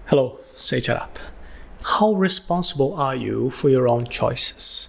Hello, Seiiti Arata. How responsible are you for your own choices?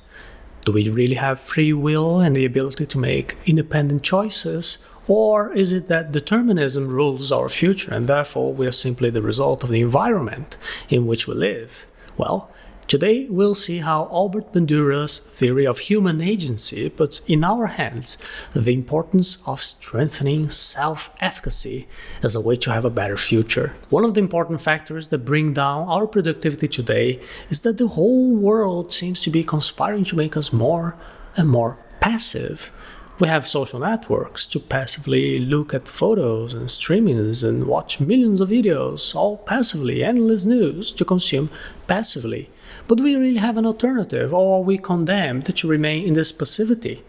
Do we really have free will and the ability to make independent choices? Or is it that determinism rules our future and therefore we are simply the result of the environment in which we live? Well, today we'll see how Albert Bandura's theory of human agency puts in our hands the importance of strengthening self-efficacy as a way to have a better future. One of the important factors that bring down our productivity today is that the whole world seems to be conspiring to make us more and more passive. We have social networks to passively look at photos and streamings and watch millions of videos, all passively, endless news to consume passively. But do we really have an alternative, or are we condemned to remain in this passivity?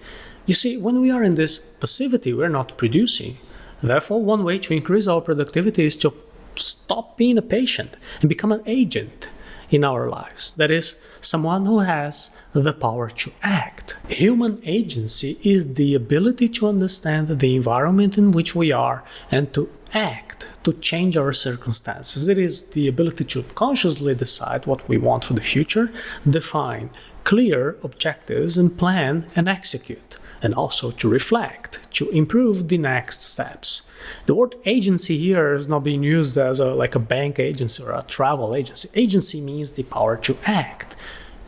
You see, when we are in this passivity, we're not producing. Therefore, one way to increase our productivity is to stop being a patient and become an agent in our lives. That is, someone who has the power to act. Human agency is the ability to understand the environment in which we are and to act, to change our circumstances. It is the ability to consciously decide what we want for the future, define clear objectives and plan and execute, and also to reflect, to improve the next steps. The word agency here is not being used as like a bank agency or a travel agency. Agency means the power to act,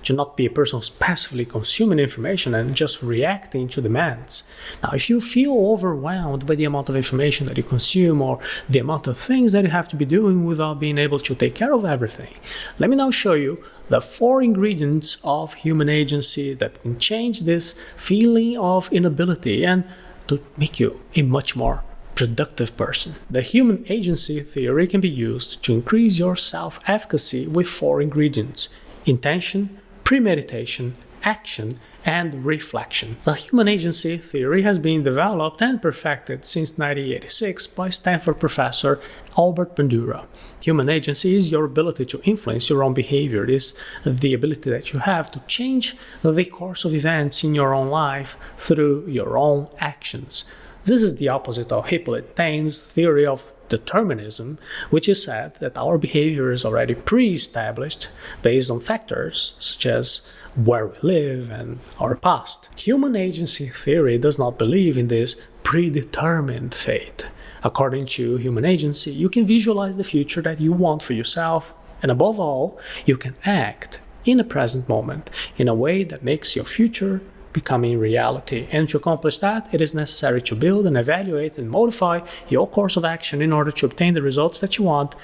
to not be a person who's passively consuming information and just reacting to demands. Now, if you feel overwhelmed by the amount of information that you consume or the amount of things that you have to be doing without being able to take care of everything, let me now show you the 4 ingredients of human agency that can change this feeling of inability and to make you a much more productive person. The human agency theory can be used to increase your self-efficacy with 4 ingredients: intention, premeditation, action, and reflection. The human agency theory has been developed and perfected since 1986 by Stanford professor Albert Bandura. Human agency is your ability to influence your own behavior. It is the ability that you have to change the course of events in your own life through your own actions. This is the opposite of Hippolyte Taine's theory of determinism, which is said that our behavior is already pre-established based on factors such as where we live and our past. Human agency theory does not believe in this predetermined fate. According to human agency, you can visualize the future that you want for yourself, and above all, you can act in the present moment in a way that makes your future becoming reality. And to accomplish that, it is necessary to build and evaluate and modify your course of action in order to obtain the results that you want,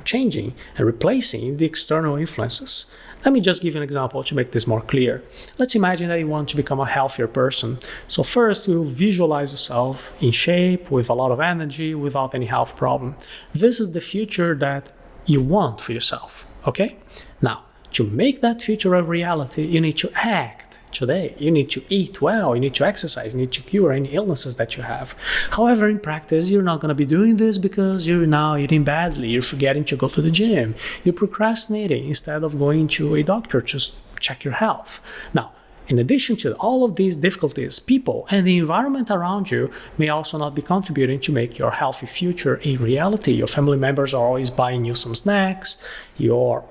changing and replacing the external influences. Let me just give you an example to make this more clear. Let's imagine that you want to become a healthier person. So first, you visualize yourself in shape, with a lot of energy, without any health problem. This is the future that you want for yourself, okay? Now, to make that future a reality, you need to act today. You need to eat well, you need to exercise, you need to cure any illnesses that you have. However, in practice, you're not going to be doing this because you're now eating badly, you're forgetting to go to the gym, you're procrastinating instead of going to a doctor to check your health. Now, in addition to all of these difficulties, people and the environment around you may also not be contributing to make your healthy future a reality. Your family members are always buying you some snacks, your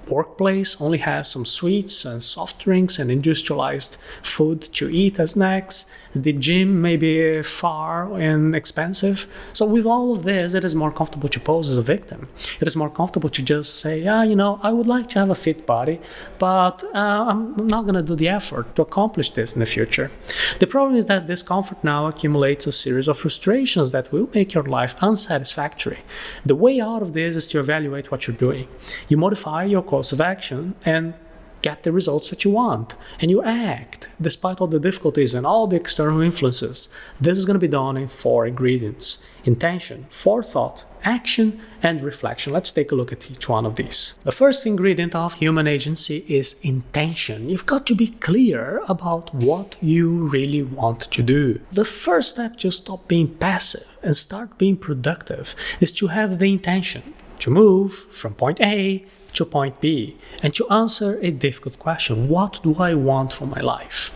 workplace only has some sweets and soft drinks and industrialized food to eat as snacks. The gym may be far and expensive. So with all of this, it is more comfortable to pose as a victim. It is more comfortable to just say, I would like to have a fit body, but I'm not going to do the effort to accomplish this in the future. The problem is that this comfort now accumulates a series of frustrations that will make your life unsatisfactory. The way out of this is to evaluate what you're doing. You modify your course of action and get the results that you want, and you act despite all the difficulties and all the external influences. This is going to be done in 4 ingredients: intention, forethought, action, and reflection. Let's take a look at each one of these. The first ingredient of human agency is intention. You've got to be clear about what you really want to do. The first step to stop being passive and start being productive is to have the intention to move from point A to point B and to answer a difficult question: what do I want for my life?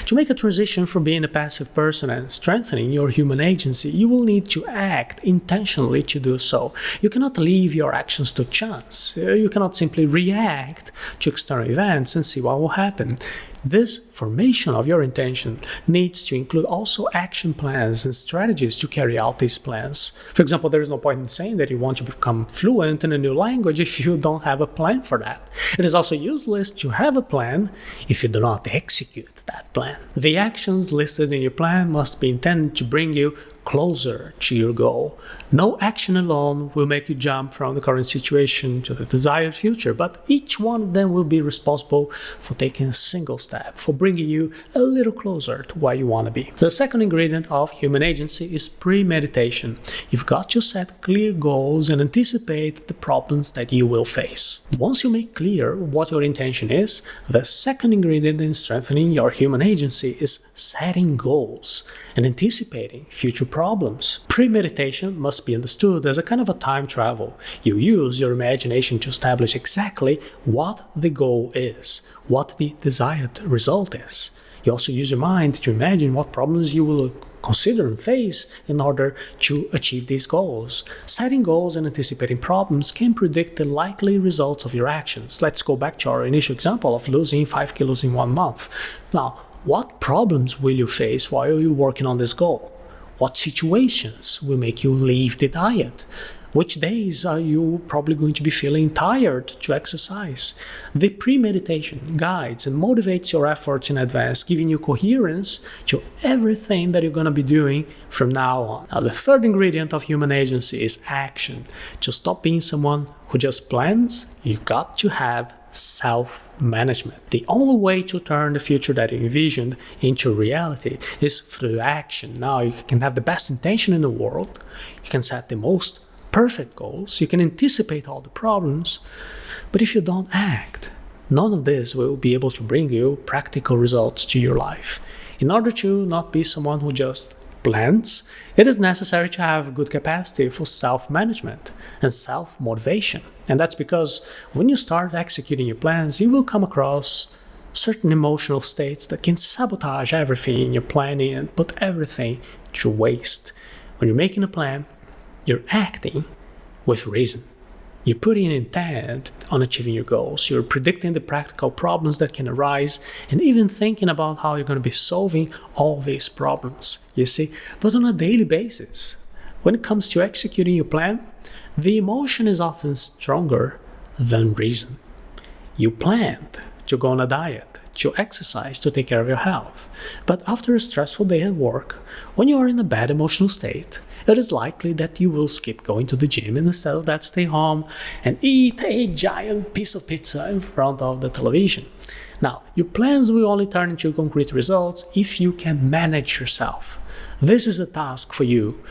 To make a transition from being a passive person and strengthening your human agency, you will need to act intentionally to do so. You cannot leave your actions to chance. You cannot simply react to external events and see what will happen. This formation of your intention needs to include also action plans and strategies to carry out these plans. For example, there is no point in saying that you want to become fluent in a new language if you don't have a plan for that. It is also useless to have a plan if you do not execute that plan. The actions listed in your plan must be intended to bring you closer to your goal. No action alone will make you jump from the current situation to the desired future, but each one of them will be responsible for taking a single step, for bringing you a little closer to where you want to be. The second ingredient of human agency is premeditation. You've got to set clear goals and anticipate the problems that you will face. Once you make clear what your intention is, the second ingredient in strengthening your human agency is setting goals and anticipating future problems. Premeditation must be understood as a kind of a time travel. You use your imagination to establish exactly what the goal is, what the desired result is. You also use your mind to imagine what problems you will consider and face in order to achieve these goals. Setting goals and anticipating problems can predict the likely results of your actions. Let's go back to our initial example of losing 5 kilos in 1 month. Now, what problems will you face while you're working on this goal? What situations will make you leave the diet? Which days are you probably going to be feeling tired to exercise? The premeditation guides and motivates your efforts in advance, giving you coherence to everything that you're going to be doing from now on. Now, the third ingredient of human agency is action. To stop being someone who just plans, you've got to have self-management. The only way to turn the future that you envisioned into reality is through action. Now, you can have the best intention in the world, you can set the most perfect goals, you can anticipate all the problems, but if you don't act, none of this will be able to bring you practical results to your life. In order to not be someone who just plans, it is necessary to have good capacity for self-management and self-motivation. And that's because when you start executing your plans, you will come across certain emotional states that can sabotage everything in your planning and put everything to waste. When you're making a plan, you're acting with reason. You're putting intent on achieving your goals. You're predicting the practical problems that can arise and even thinking about how you're going to be solving all these problems, you see. But on a daily basis, when it comes to executing your plan, the emotion is often stronger than reason. You planned to go on a diet, to exercise, to take care of your health. But after a stressful day at work, when you are in a bad emotional state, it is likely that you will skip going to the gym and instead of that stay home and eat a giant piece of pizza in front of the television. Now, your plans will only turn into concrete results if you can manage yourself. This is a task for you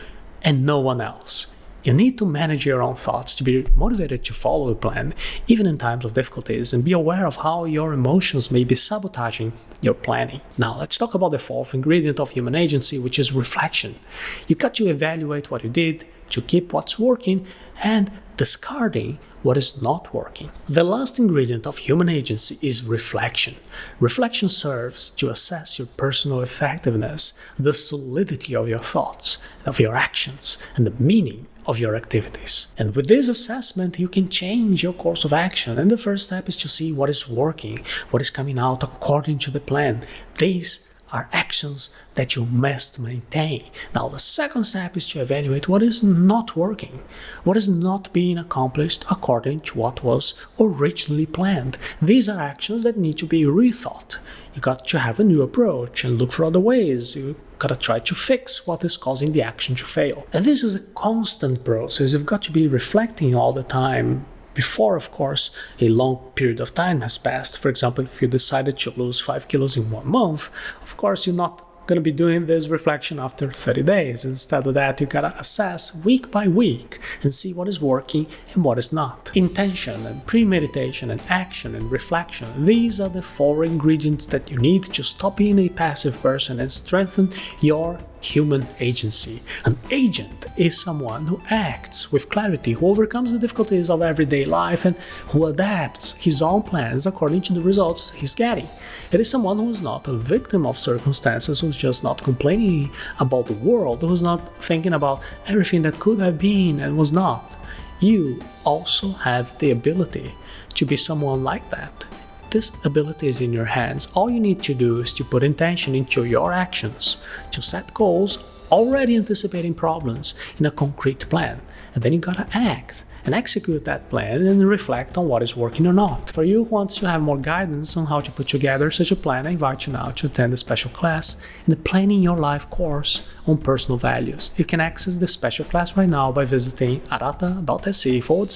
and no one else. You need to manage your own thoughts to be motivated to follow the plan, even in times of difficulties, and be aware of how your emotions may be sabotaging your planning. Now, let's talk about the fourth ingredient of human agency, which is reflection. You got to evaluate what you did to keep what's working and discarding what is not working. The last ingredient of human agency is reflection. Reflection serves to assess your personal effectiveness, the solidity of your thoughts, of your actions, and the meaning of your activities. And with this assessment, you can change your course of action. And the first step is to see what is working, what is coming out according to the plan. These are actions that you must maintain. Now, the second step is to evaluate what is not working, what is not being accomplished according to what was originally planned. These are actions that need to be rethought. You got to have a new approach and look for other ways. You gotta try to fix what is causing the action to fail. And this is a constant process. You've got to be reflecting all the time before, of course, a long period of time has passed. For example, if you decided to lose 5 kilos in 1 month, of course, you're not going to be doing this reflection after 30 days. Instead of that, you got to assess week by week and see what is working and what is not. Intention and premeditation and action and reflection. These are the 4 ingredients that you need to stop being a passive person and strengthen your human agency. An agent is someone who acts with clarity, who overcomes the difficulties of everyday life and who adapts his own plans according to the results he's getting. It is someone who is not a victim of circumstances, who's just not complaining about the world, who's not thinking about everything that could have been and was not. You also have the ability to be someone like that. This ability is in your hands. All you need to do is to put intention into your actions, to set goals, already anticipating problems in a concrete plan. And then you gotta act and execute that plan and reflect on what is working or not. For you who wants to have more guidance on how to put together such a plan, I invite you now to attend a special class in the Planning Your Life course on personal values. You can access the special class right now by visiting arata.se/your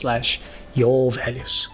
values.